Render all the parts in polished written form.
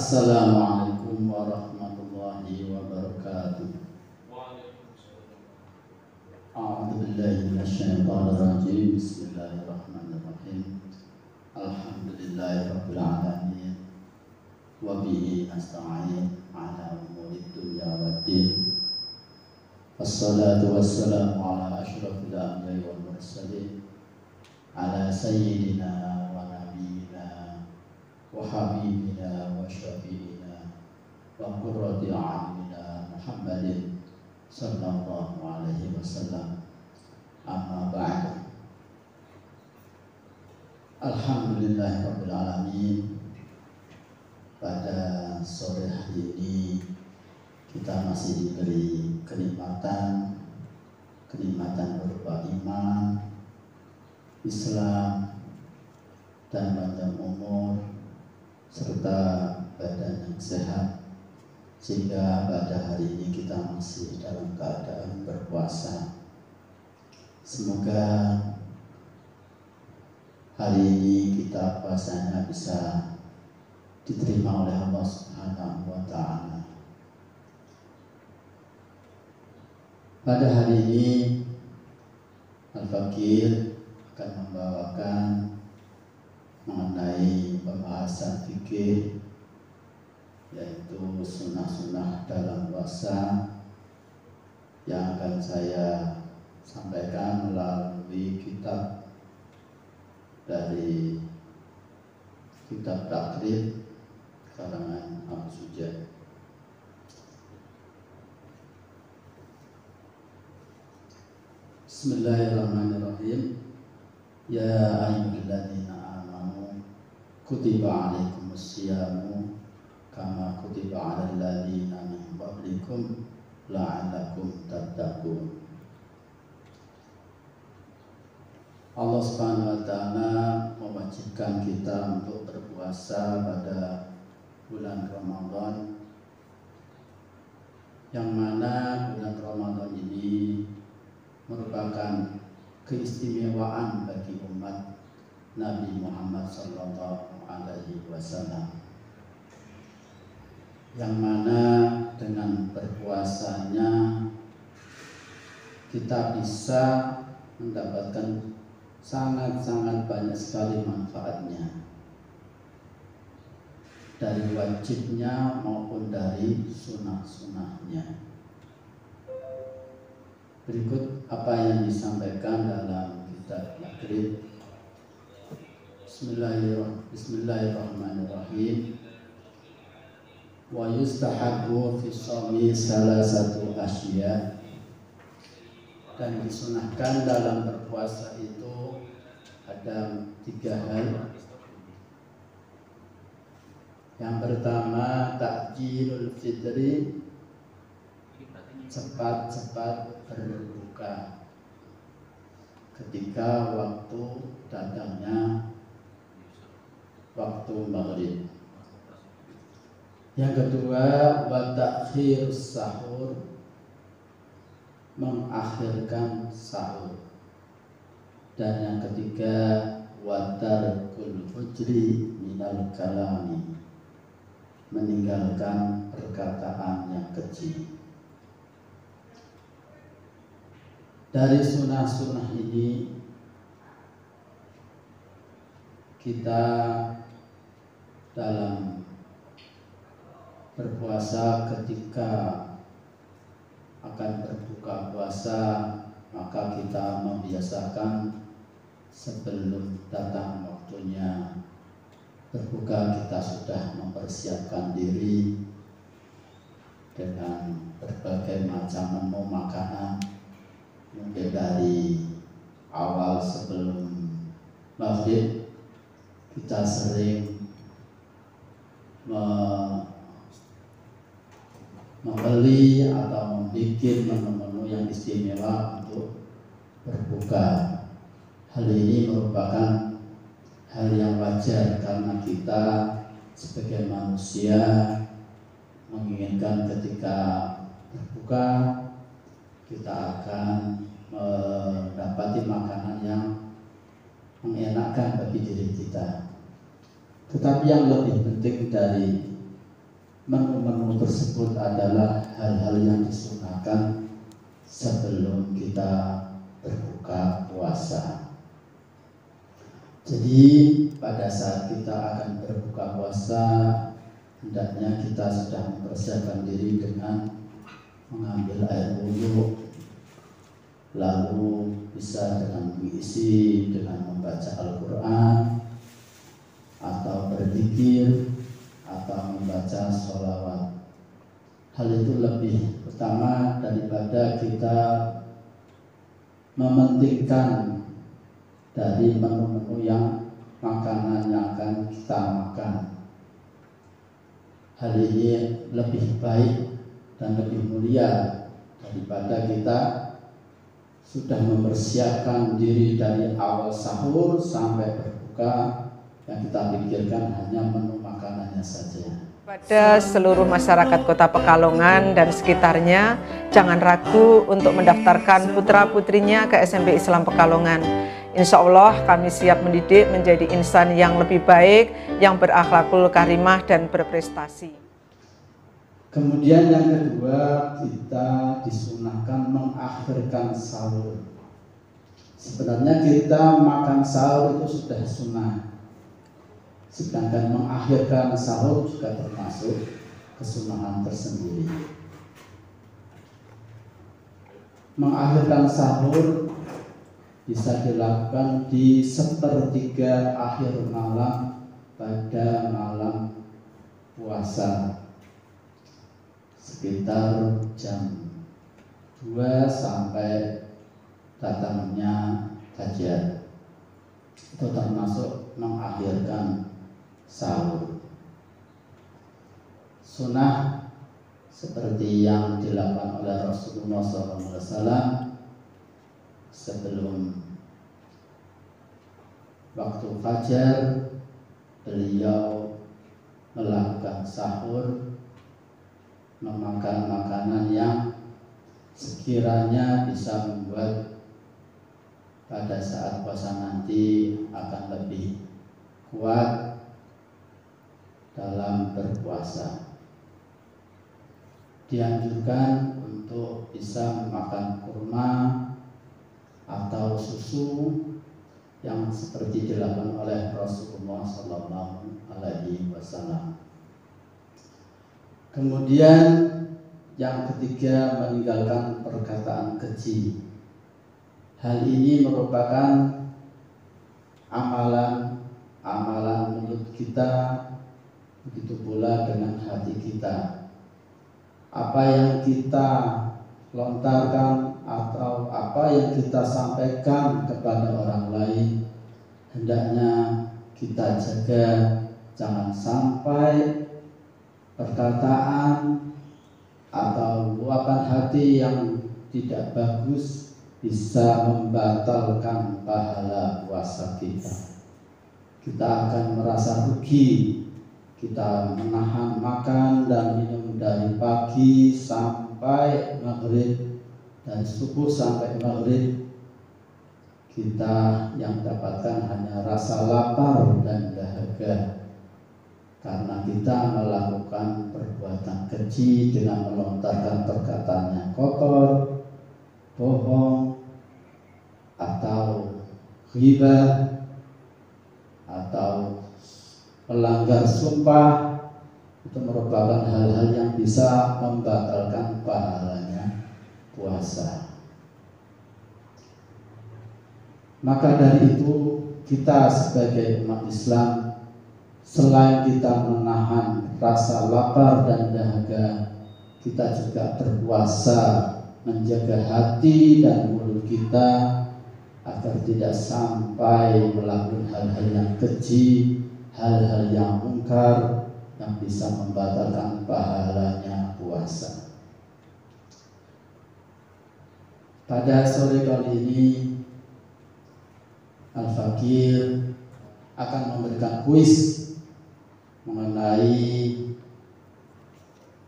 Assalamualaikum warahmatullahi wabarakatuh. A'udzu billahi minasyaitonir rajim. Bismillahirrahmanirrahim. Alhamdulillahirabbil alamin. Wa bihi nasta'in 'ala umurid dunya waddin. Wassalatu wassalamu ala asyrafil anbiya'i wal mursalin, ala sayyidina wa habibina wa syafi'ina wa qurrati a'yunina Muhammadin sallallahu alaihi wasallam. Amma ba'd. Alhamdulillahirabbil alamin. Pada sore hari ini kita masih diberi kenikmatan berupa iman, Islam, dan panjang umur serta badan yang sehat, sehingga pada hari ini kita masih dalam keadaan berpuasa. Semoga hari ini kita puasanya bisa diterima oleh Allah Subhanahu wa Ta'ala. Pada hari ini Al-Fakir akan membawakan mengenai pembahasan fikih, yaitu sunnah-sunnah dalam puasa, yang akan saya sampaikan melalui kitab dari kitab Takrib karangan Abu Suja. Bismillahirrahmanirrahim. Ya ayyuhalladzina kutiba alaikumus syiyamu kama kutiba alal ladzina min qablikum la'allakum tattaqun. Allah Subhanahu wa Ta'ala mewajibkan kita untuk berpuasa pada bulan Ramadan, yang mana bulan Ramadan ini merupakan keistimewaan bagi umat Nabi Muhammad sallallahu alaihi wasallam, yang mana dengan berpuasanya kita bisa mendapatkan sangat-sangat banyak sekali manfaatnya, dari wajibnya maupun dari sunnah-sunnahnya. Berikut apa yang disampaikan dalam kitab Takrib. Bismillahirrahmanirrahim. Wa yustahabbu fi shaumi salasatu asya. Dan disunahkan dalam berpuasa itu ada 3 hal. Yang pertama, ta'jilul fitri, cepat-cepat berbuka ketika waktu datangnya waktu maghrib. Yang kedua, wa ta'khirus sahur, mengakhirkan sahur. Dan yang ketiga, wa tarkul fujri minal kalami, meninggalkan perkataan yang keji. Dari sunnah-sunnah ini kita dalam berpuasa, ketika akan berbuka puasa, maka kita membiasakan sebelum datang waktunya berbuka, kita sudah mempersiapkan diri dengan berbagai macam menu makanan. Mungkin dari awal sebelum maghrib kita sering membeli atau membuat menu-menu yang istimewa untuk berbuka. Hal ini merupakan hal yang wajar karena kita sebagai manusia menginginkan ketika berbuka kita akan mendapati makanan yang mengenakan bagi diri kita. Tetapi yang lebih penting dari menu-menu tersebut adalah hal-hal yang disunahkan sebelum kita berbuka puasa. Jadi pada saat kita akan berbuka puasa, hendaknya kita sudah mempersiapkan diri dengan mengambil air wudhu, lalu bisa dengan mengisi dengan membaca Al-Quran atau berzikir atau membaca sholawat. Hal itu lebih utama daripada kita mementingkan dari menu-menu yang makanan yang akan kita makan. Hal ini lebih baik dan lebih mulia daripada kita sudah mempersiapkan diri dari awal sahur sampai berbuka, yang kita pikirkan hanya menu makanannya saja. Pada seluruh masyarakat Kota Pekalongan dan sekitarnya, jangan ragu untuk mendaftarkan putra-putrinya ke SMP Islam Pekalongan. Insya Allah kami siap mendidik menjadi insan yang lebih baik, yang berakhlakul karimah dan berprestasi. Kemudian yang kedua, kita disunahkan mengakhirkan sahur. Sebenarnya kita makan sahur itu sudah sunnah, sedangkan mengakhirkan sahur juga termasuk kesunahan tersendiri. Mengakhirkan sahur bisa dilakukan di sepertiga akhir malam pada malam puasa, sekitar jam 2 sampai datangnya fajar. Itu termasuk mengakhirkan sahur. Sunnah seperti yang dilakukan oleh Rasulullah SAW sebelum waktu fajar, beliau melakukan sahur, memakan makanan yang sekiranya bisa membuat pada saat puasa nanti akan lebih kuat dalam berpuasa. Dianjurkan untuk bisa memakan kurma atau susu yang seperti dilakukan oleh Rasulullah SAW. Kemudian yang ketiga, meninggalkan perkataan keji. Hal ini merupakan amalan mulut kita, begitu pula dengan hati kita. Apa yang kita lontarkan atau apa yang kita sampaikan kepada orang lain, hendaknya kita jaga, jangan sampai perkataan atau luapan hati yang tidak bagus bisa membatalkan pahala puasa kita. Kita akan merasa rugi. Kita menahan makan dan minum dari pagi sampai maghrib, dari subuh sampai maghrib. Kita yang dapatkan hanya rasa lapar dan dahaga, karena kita melakukan perbuatan keji dengan melontarkan perkataan yang kotor, bohong, atau ghibah, atau melanggar sumpah. Itu merupakan hal-hal yang bisa membatalkan pahalanya puasa. Maka dari itu, kita sebagai umat Islam, selain kita menahan rasa lapar dan dahaga, kita juga berpuasa menjaga hati dan mulut kita agar tidak sampai melakukan hal-hal yang keji, hal-hal yang mungkar yang bisa membatalkan pahalanya puasa. Pada sore kali ini, Al-Fakir akan memberikan kuis mengenai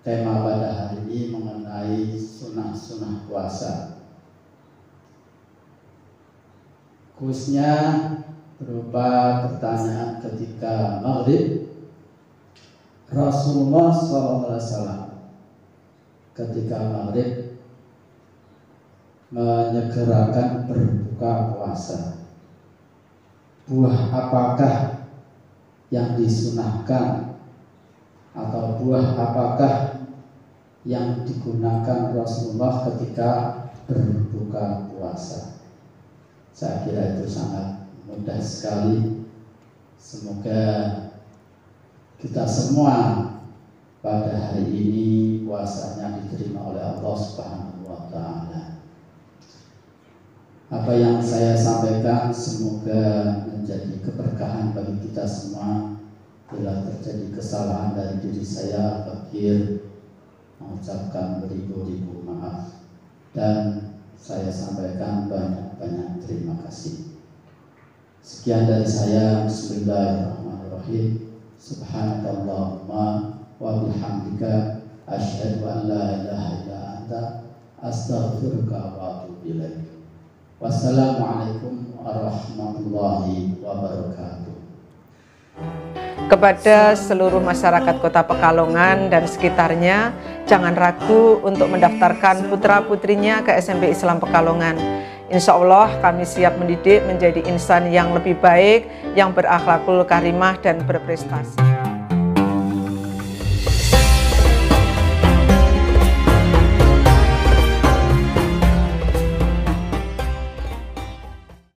tema pada hari ini, mengenai sunnah-sunnah puasa. Kuisnya berupa pertanyaan ketika maghrib Rasulullah SAW ketika maghrib menyegerakan berbuka puasa. Buah apakah yang disunahkan atau buah apakah yang digunakan Rasulullah ketika berbuka puasa? Saya kira itu sangat mudah sekali. Semoga kita semua pada hari ini puasanya diterima oleh Allah Subhanahu wa Ta'ala. Apa yang saya sampaikan semoga menjadi keberkahan bagi kita semua. Bila terjadi kesalahan dari diri saya, fakir, mengucapkan beribu-ribu maaf, dan saya sampaikan banyak-banyak terima kasih. Sekian dari saya. Bismillahirrahmanirrahim. Subhanakallahumma wa bihamdika asyhadu an la ilaha illa anta astaghfiruka wa atubu ilaik. Wassalamualaikum warahmatullahi wabarakatuh. Kepada seluruh masyarakat Kota Pekalongan dan sekitarnya, jangan ragu untuk mendaftarkan putra-putrinya ke SMP Islam Pekalongan. Insya Allah kami siap mendidik menjadi insan yang lebih baik, yang berakhlakul karimah dan berprestasi.